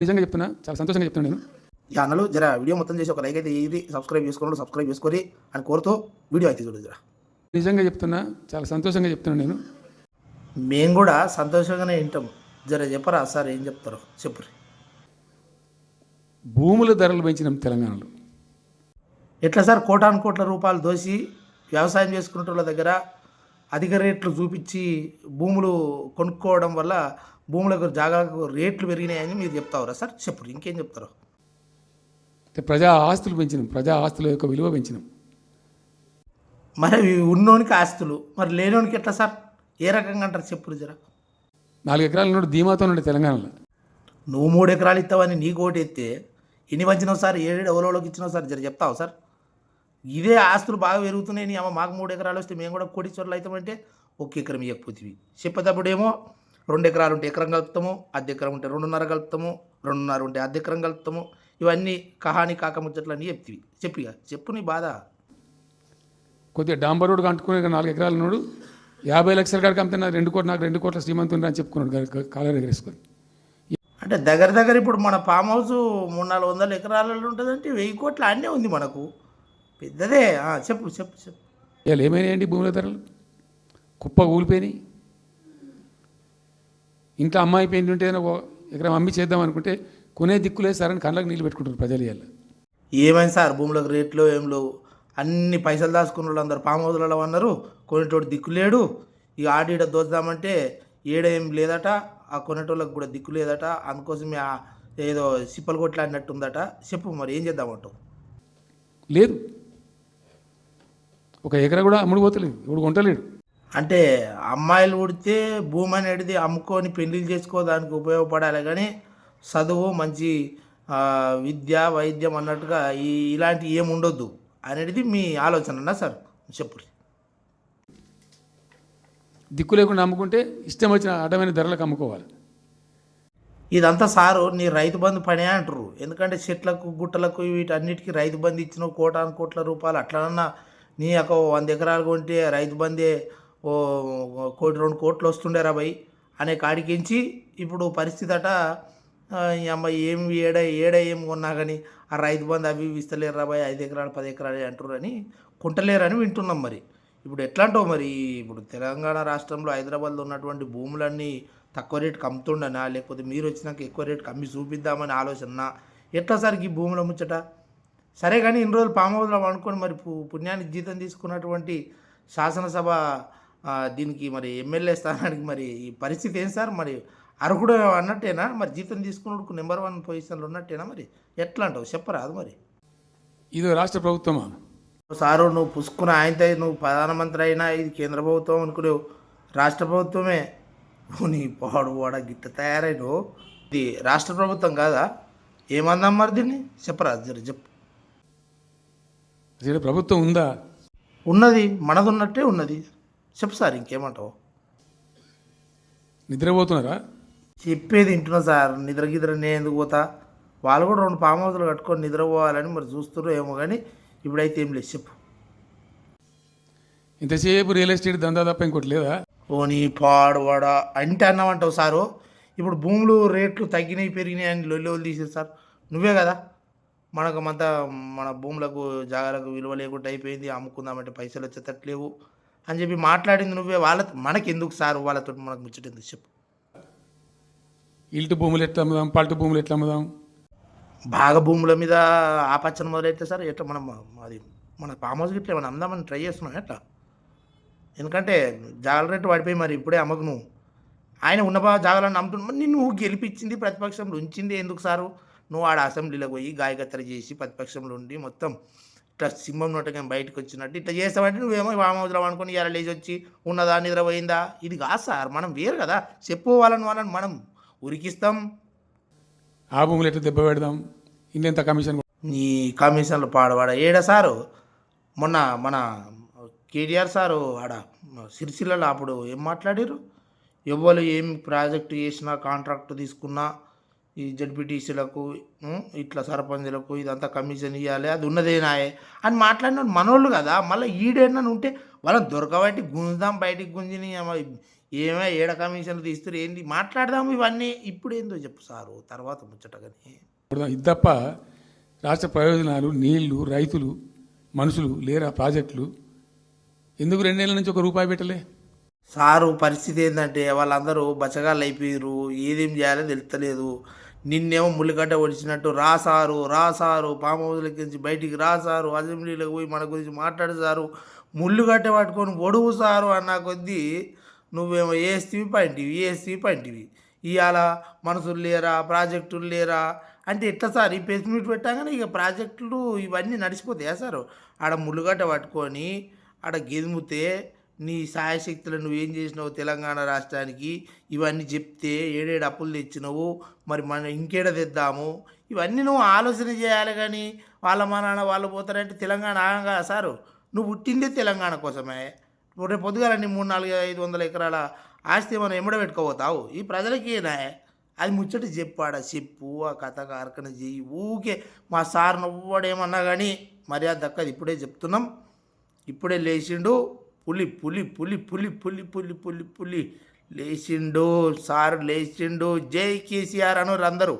నిజంగా చెప్తున్నా, చాలా సంతోషంగా చెప్తున్నా నేను. ఈ అన్నలు జర వీడియో మొత్తం చేసి ఒక లైక్ అయితే ఇది సబ్స్క్రైబ్ చేసుకొని అని కోరుతూ వీడియో అయితే చూడు జర. నిజంగా చెప్తున్నా, చాలా సంతోషంగా చెప్తున్నా నేను. మేము కూడా సంతోషంగానే వింటాం. జర చెప్పరా సార్ ఏం చెప్తారో చెప్పురి. భూముల ధరలు పెంచినాం తెలంగాణలో. ఎట్లా సార్ కోటాను కోట్ల రూపాయలు దోసి వ్యవసాయం చేసుకునే వాళ్ళ దగ్గర అధిక రేట్లు చూపించి భూములు కొనుక్కోవడం వల్ల భూములకు జాగాలకు రేట్లు పెరిగినాయని మీరు చెప్తావురా సార్? చెప్పురు, ఇంకేం చెప్తారు? ప్రజా ఆస్తులు పెంచినాం, ప్రజా ఆస్తుల యొక్క విలువ పెంచినాం. మరి ఉన్నోనికి ఆస్తులు, మరి లేనోనికి ఎట్లా సార్? ఏ రకంగా అంటారు చెప్పురు జర. 4 ఎకరాల నుండి ధీమాతో ఉండే తెలంగాణలో. నువ్వు 3 ఎకరాలు ఇస్తావని నీకు ఓటు ఎత్తే ఎన్ని వంచినావు సార్? 7 ఎవరోళ్ళకి ఇచ్చినావు సార్? జర చెప్తావు సార్? ఇదే ఆస్తులు బాగా పెరుగుతున్నాయి. నీ అమ్మ మాకు 3 ఎకరాలు వస్తే మేము కూడా కోటీశ్వర్లు అవుతామంటే 1 ఎకరం ఇవ్వకపోతుంది. చెప్పేటప్పుడేమో 2 ఎకరాలు ఉంటే ఎకరం కలుపుతాము, అర్ధ ఎకరం ఉంటే 2.5 కలుపుతాము, 2.5 ఉంటే అర్ధ ఎకరం కలుపుతాము. ఇవన్నీ కహాని కాకముచ్చట్లు అన్నీ చెప్తివి. చెప్పు నీ బాధ. కొద్దిగా డాంబర్ రోడ్డు అంటుకునే 4 ఎకరాల నోడు 50 లక్షల కాడికి అమ్మితే నాకు 2 కోట్ల శ్రీమంతుని అని చెప్పుకున్నాడు కాలర్ ఎగరేసుకొని. అంటే దగ్గర ఇప్పుడు మన ఫామ్ హౌస్ 300-400 ఎకరాలలో ఉంటుందంటే 1000 కోట్ల అన్నీ ఉంది మనకు. పెద్దదే. చెప్పు. ఇవాళ ఏమైనాయండి భూముల ధరలు? కుప్ప కూలిపోయినాయి. ఇంట్లో అమ్మాయి పెయింట్ ఉంటే ఎకరం అమ్మి చేద్దాం అనుకుంటే కొనే దిక్కులే సార్ అని కళ్ళకు నీళ్ళు పెట్టుకుంటారు ప్రజలు. ఇవాళ ఏమైంది సార్? భూములకు రేట్లు ఏం లేవు. అన్ని పైసలు దాచుకున్న వాళ్ళు అందరు ఫామ్ హౌస్లలో అన్నారు. కొనేటోడు దిక్కు లేడు. ఇక ఆడీడ దోచుదామంటే ఏడ ఏం లేదట. ఆ కొనేటోళ్ళకి కూడా దిక్కు లేదట. అందుకోసమే ఏదో సిప్పలు కొట్లాడినట్టు ఉందట. చెప్పు మరి ఏం చేద్దామంటావు? లేదు, ఒక ఎకరా కూడా అమ్ముడు పోతలేదు, ఇప్పుడు కొంటలేడు. అంటే అమ్మాయిలు పుడితే భూమి అనేది అమ్ముకొని పెళ్ళిళ్ళు చేసుకోవడానికి ఉపయోగపడాలి, కానీ చదువు మంచి విద్య వైద్యం అన్నట్టుగా ఇలాంటివి ఏమి ఉండొద్దు అనేది మీ ఆలోచన సార్? చెప్పు. దిక్కు లేకుండా అమ్ముకుంటే ఇష్టం వచ్చిన అడ్డమైన ధరలకు అమ్ముకోవాలి. ఇదంతా సారు నీ రైతు బంధు పనే అంటారు. ఎందుకంటే చెట్లకు గుట్టలకు వీటన్నిటికీ రైతు బంధు ఇచ్చిన కోట్ల రూపాయలు అట్లనన్నా నీ ఒక 100 ఎకరాలు కొంటే రైతు బందే 1 కోటి 2 కోట్లు వస్తుండే రాబాయి అనే కాడికించి ఇప్పుడు పరిస్థితి అట. ఈ అమ్మాయి ఏం ఏడ ఏం కొన్నా కానీ ఆ రైతు బంధు అవి ఇస్తలేరు రాబాయి, 5 ఎకరాలు 10 ఎకరాలు అంటారు అని కొంటలేరని వింటున్నాం. మరి ఇప్పుడు ఎట్లా అంటావు? మరి ఇప్పుడు తెలంగాణ రాష్ట్రంలో హైదరాబాద్లో ఉన్నటువంటి భూములన్నీ తక్కువ రేటుకి అమ్ముతుండనా, లేకపోతే మీరు వచ్చినాక ఎక్కువ రేటుకి అమ్మి చూపిద్దామని ఆలోచన ఎట్లా సార్ ఈ భూముల ముచ్చట? సరే కానీ ఇన్ని రోజులు ఫామ్ హౌస్లో అనుకొని మరి పుణ్యానికి జీతం తీసుకున్నటువంటి శాసనసభ దీనికి మరి ఎమ్మెల్యే స్థానానికి మరి ఈ పరిస్థితి ఏం సార్? మరి అర్హుడు అన్నట్టేనా? మరి జీతం తీసుకున్నప్పుడు నెంబర్ 1 పొజిషన్లో ఉన్నట్టేనా? మరి ఎట్లా అంటావు? చెప్పరా అది? మరి ఇది రాష్ట్ర ప్రభుత్వమా సారు? నువ్వు పుసుకున్న ఆయనతో నువ్వు ప్రధానమంత్రి అయినా ఇది కేంద్ర ప్రభుత్వం అనుకునేవు. రాష్ట్ర ప్రభుత్వమే. నీ పాడు గిట్ట తయారైనవు. ఇది రాష్ట్ర ప్రభుత్వం కాదా? ఏమందాం మరి దీన్ని? చెప్పరా జర చెప్పు. ప్రభుత్వం ఉందా? ఉన్నది, మనది ఉన్నట్టే ఉన్నది. చెప్పు సార్, ఇంకేమంటావు? నిద్రపోతున్నారా? చెప్పేది వింటున్నా సార్. నిద్ర నేను ఎందుకు పోతా? వాళ్ళు కూడా 2 ఫామ్ హౌస్లు కట్టుకొని నిద్రపోవాలని మరి చూస్తున్నారు ఏమో, కానీ ఇప్పుడైతే ఏం లేదు. చెప్పు. ఇంతసేపు రియల్ ఎస్టేట్ దందా తప్ప ఇంకోటి లేదా? ఓ నీ పాడువాడా అంటే అన్నామంటావు సారు. ఇప్పుడు భూములు రేట్లు తగ్గినాయి పెరిగినాయి అని లొల్లి తీసేది సార్ నువ్వే కదా. మన భూములకు జాగాలకు విలువ లేకుండా అయిపోయింది, అమ్ముకుందామంటే పైసలు వచ్చేటట్లేవు అని చెప్పి మాట్లాడింది నువ్వే. మనకి ఎందుకు సార్ వాళ్ళతో మనకు ముచ్చటెందుకు? చెప్పు. ఇల్టు భూములు ఎట్లా అమ్ముదాం, పల్టు భూములు ఎట్లా అమ్ముదాం? బాగా భూముల మీద ఆపచ్చన మొదలైతే సార్ ఎట్లా మన ఫామ్ హౌస్కి ఇట్లా ఏమైనా అమ్దామని ట్రై చేస్తున్నాం ఎట్లా? ఎందుకంటే జాగాల రేటు పడిపోయి మరి ఇప్పుడే అమ్మకు నువ్వు. ఆయన ఉన్న జాగాలను అమ్ముతున్నా నిన్ను గెలిపించింది ప్రతిపక్షంలో ఉంచింది ఎందుకు సారు? నువ్వు ఆడ అసెంబ్లీలోకి పోయి గాయకత్తర చేసి ప్రతిపక్షంలో ఉండి మొత్తం ఇట్లా సింహం నోటగా బయటకు వచ్చినట్టు ఇట్లా చేస్తావంటే నువ్వేమో ఫామ్ హౌస్లో అనుకుని ఇలా లేచి వచ్చి ఉన్నదా నిద్రపోయిందా? ఇది కాదు సార్. మనం వేరు కదా. వాళ్ళని మనం ఉరికిస్తాం. ఆ భూములు ఎట్లా దెబ్బ పెడదాం? ఇంత కమిషన్ నీ కమిషన్లు పాడవాడ ఏడా సారు? మొన్న మన కేటీఆర్ సారు ఆడ సిరిసిల్లలో అప్పుడు ఏం మాట్లాడారు? ఎవరు ఏం ప్రాజెక్టు చేసినా కాంట్రాక్ట్ తీసుకున్నా ఈ జడ్పీటీసీలకు ఇట్లా సర్పంచులకు ఇదంతా కమిషన్ ఇవ్వాలి, అది ఉన్నదేనాయే అని మాట్లాడిన మనోళ్ళు కదా. మళ్ళీ ఈడేనా ఉంటే వాళ్ళని దొరకబట్టి గుంజుదాం బయటికి గుంజిని ఏమే ఏడ కమిషన్లు తీస్తారు ఏంది మాట్లాడదాము ఇవన్నీ ఇప్పుడు ఏందో చెప్పు సారు తర్వాత ముచ్చట కానీ ఇది తప్ప రాష్ట్ర ప్రయోజనాలు నీళ్లు రైతులు మనుషులు లేరా ప్రాజెక్టులు ఎందుకు 2 నెలల నుంచి ₹1 పెట్టలే సారు పరిస్థితి ఏంటంటే వాళ్ళందరూ బచ్చగాళ్ళు అయిపోయారు ఏదేం చేయాలో తెలుస్తలేదు నిన్నేమో ముళ్ళగడ్డ ఒడిచినట్టు రాసారు పామ్ హౌస్లకి నుంచి బయటికి రాసారు అసెంబ్లీలోకి పోయి మన గురించి మాట్లాడు సారు ముళ్ళుగడ్డ పట్టుకొని ఒడువు సారు అన్న కొద్దీ నువ్వేమో ఏస్తివి పంటివి ఇవాళ మనుషులు లేరా ప్రాజెక్టులు లేరా అంటే ఎట్లా సార్ ఈ ప్రెస్ మీట్ పెట్టాగానే ఇక ప్రాజెక్టులు ఇవన్నీ నడిచిపోతాయా సార్ ఆడ ముళ్ళుగడ్డ పట్టుకొని ఆడ గెదుముతే నీ సాయశక్తులు నువ్వేం చేసినావు తెలంగాణ రాష్ట్రానికి ఇవన్నీ చెప్తే ఏడేడు అప్పులు తెచ్చినావు మరి మనం ఇంకేడ తెద్దాము ఇవన్నీ నువ్వు ఆలోచన చేయాలి కానీ మా నాన్న వాళ్ళు పోతారంటే తెలంగాణ ఆగంగా సారు నువ్వు పుట్టిందే తెలంగాణ కోసమే రేపు పొద్దుగాల నీ 300-400-500 ఎకరాల ఆస్తి మనం ఎమ్మడబెట్టుకోపోతావు ఈ ప్రజలకి అది ముచ్చట చెప్పు ఆ కథ కార్కన చెయ్యి ఊకే మా సార్ నువ్వడేమన్నా కానీ మర్యాద దక్కది ఇప్పుడే చెప్తున్నాం ఇప్పుడే లేచిండు పులి లేచిండు సార్ లేచిండు జై కేసీఆర్ అన్నారు అందరూ